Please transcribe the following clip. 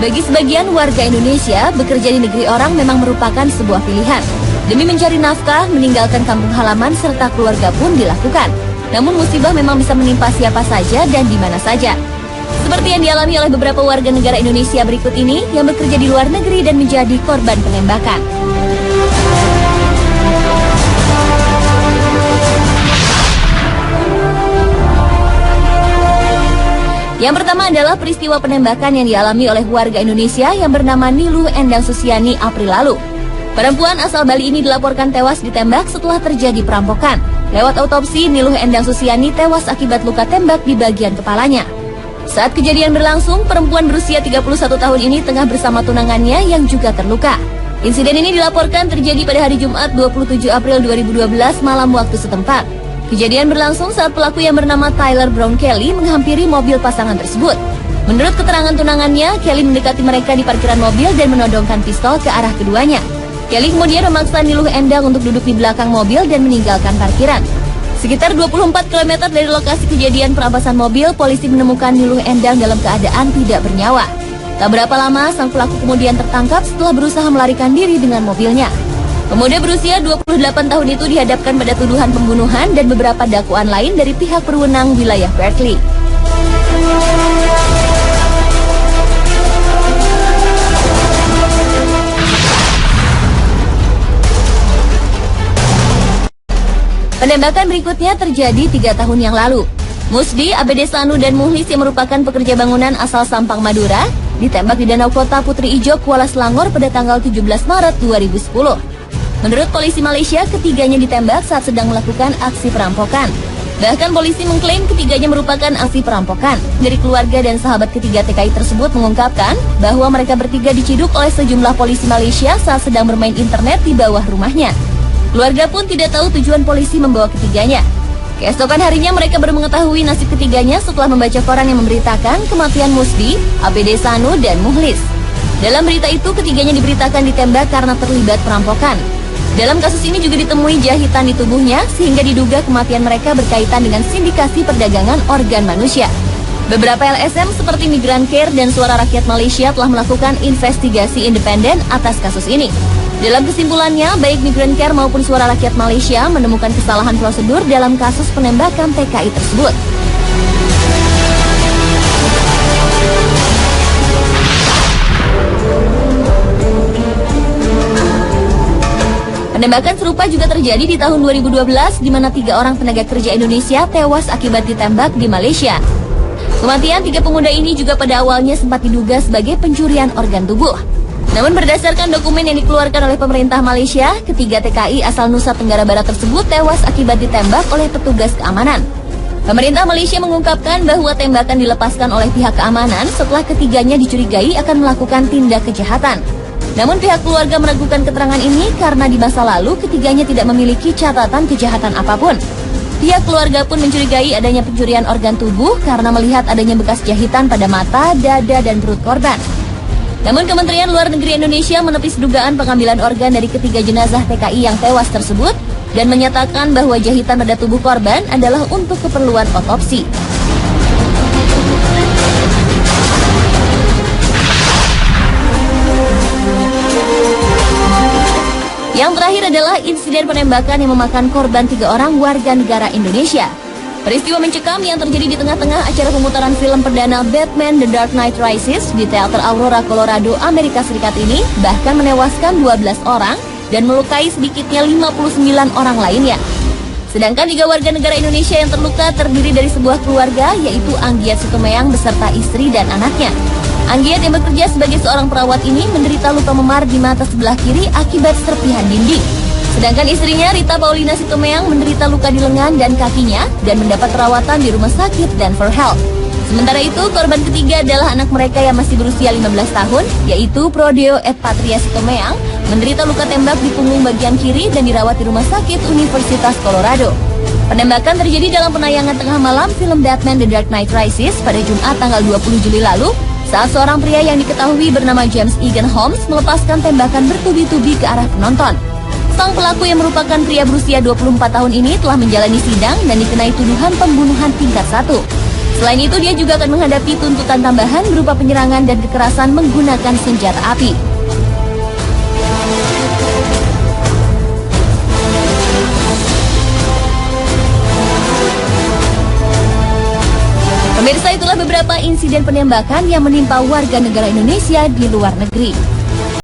Bagi sebagian warga Indonesia, bekerja di negeri orang memang merupakan sebuah pilihan. Demi mencari nafkah, meninggalkan kampung halaman serta keluarga pun dilakukan. Namun musibah memang bisa menimpa siapa saja dan di mana saja. Seperti yang dialami oleh beberapa warga negara Indonesia berikut ini yang bekerja di luar negeri dan menjadi korban penembakan. Yang pertama adalah peristiwa penembakan yang dialami oleh warga Indonesia yang bernama Niluh Endang Susiani April lalu. Perempuan asal Bali ini dilaporkan tewas ditembak setelah terjadi perampokan. Lewat autopsi, Niluh Endang Susiani tewas akibat luka tembak di bagian kepalanya. Saat kejadian berlangsung, perempuan berusia 31 tahun ini tengah bersama tunangannya yang juga terluka. Insiden ini dilaporkan terjadi pada hari Jumat 27 April 2012 malam waktu setempat. Kejadian berlangsung saat pelaku yang bernama Tyler Brown Kelly menghampiri mobil pasangan tersebut. Menurut keterangan tunangannya, Kelly mendekati mereka di parkiran mobil dan menodongkan pistol ke arah keduanya. Kelly kemudian memaksa Niluh Endang untuk duduk di belakang mobil dan meninggalkan parkiran. Sekitar 24 km dari lokasi kejadian perampasan mobil, polisi menemukan Niluh Endang dalam keadaan tidak bernyawa. Tak berapa lama, sang pelaku kemudian tertangkap setelah berusaha melarikan diri dengan mobilnya. Pemuda berusia 28 tahun itu dihadapkan pada tuduhan pembunuhan dan beberapa dakwaan lain dari pihak berwenang wilayah Berkeley. Penembakan berikutnya terjadi 3 tahun yang lalu. Musdi, ABD Sanu, dan Muhlis yang merupakan pekerja bangunan asal Sampang, Madura, ditembak di Danau Kota Putri Ijo, Kuala Selangor pada tanggal 17 Maret 2010. Menurut polisi Malaysia, ketiganya ditembak saat sedang melakukan aksi perampokan. Bahkan polisi mengklaim ketiganya merupakan aksi perampokan. Dari keluarga dan sahabat ketiga TKI tersebut mengungkapkan bahwa mereka bertiga diciduk oleh sejumlah polisi Malaysia saat sedang bermain internet di bawah rumahnya. Keluarga pun tidak tahu tujuan polisi membawa ketiganya. Keesokan harinya mereka baru mengetahui nasib ketiganya setelah membaca koran yang memberitakan kematian Musdi, ABD Sanu, dan Muhlis. Dalam berita itu, ketiganya diberitakan ditembak karena terlibat perampokan. Dalam kasus ini juga ditemui jahitan di tubuhnya sehingga diduga kematian mereka berkaitan dengan sindikasi perdagangan organ manusia. Beberapa LSM seperti Migran Care dan Suara Rakyat Malaysia telah melakukan investigasi independen atas kasus ini. Dalam kesimpulannya, baik Migran Care maupun Suara Rakyat Malaysia menemukan kesalahan prosedur dalam kasus penembakan TKI tersebut. Penembakan serupa juga terjadi di tahun 2012 di mana 3 orang tenaga kerja Indonesia tewas akibat ditembak di Malaysia. Kematian 3 pemuda ini juga pada awalnya sempat diduga sebagai pencurian organ tubuh. Namun berdasarkan dokumen yang dikeluarkan oleh pemerintah Malaysia, ketiga TKI asal Nusa Tenggara Barat tersebut tewas akibat ditembak oleh petugas keamanan. Pemerintah Malaysia mengungkapkan bahwa tembakan dilepaskan oleh pihak keamanan setelah ketiganya dicurigai akan melakukan tindak kejahatan. Namun pihak keluarga meragukan keterangan ini karena di masa lalu ketiganya tidak memiliki catatan kejahatan apapun. Pihak keluarga pun mencurigai adanya pencurian organ tubuh karena melihat adanya bekas jahitan pada mata, dada, dan perut korban. Namun Kementerian Luar Negeri Indonesia menepis dugaan pengambilan organ dari ketiga jenazah TKI yang tewas tersebut dan menyatakan bahwa jahitan pada tubuh korban adalah untuk keperluan otopsi. Yang terakhir adalah insiden penembakan yang memakan korban 3 orang warga negara Indonesia. Peristiwa mencekam yang terjadi di tengah-tengah acara pemutaran film perdana Batman The Dark Knight Rises di Teater Aurora, Colorado, Amerika Serikat ini bahkan menewaskan 12 orang dan melukai sedikitnya 59 orang lainnya. Sedangkan 3 warga negara Indonesia yang terluka terdiri dari sebuah keluarga yaitu Anggiat Situmeang beserta istri dan anaknya. Anggiat yang bekerja sebagai seorang perawat ini menderita luka memar di mata sebelah kiri akibat serpihan dinding. Sedangkan istrinya Rita Paulina Situmeang menderita luka di lengan dan kakinya dan mendapat perawatan di rumah sakit Denver Health. Sementara itu, korban ketiga adalah anak mereka yang masih berusia 15 tahun, yaitu Prodeo et Patria Situmeang, menderita luka tembak di punggung bagian kiri dan dirawat di rumah sakit Universitas Colorado. Penembakan terjadi dalam penayangan tengah malam film Batman The Dark Knight Rises pada Jumat tanggal 20 Juli lalu, saat seorang pria yang diketahui bernama James Egan Holmes melepaskan tembakan bertubi-tubi ke arah penonton. Sang pelaku yang merupakan pria berusia 24 tahun ini telah menjalani sidang dan dikenai tuduhan pembunuhan tingkat 1. Selain itu, dia juga akan menghadapi tuntutan tambahan berupa penyerangan dan kekerasan menggunakan senjata api. Pemirsa, itulah beberapa insiden penembakan yang menimpa warga negara Indonesia di luar negeri.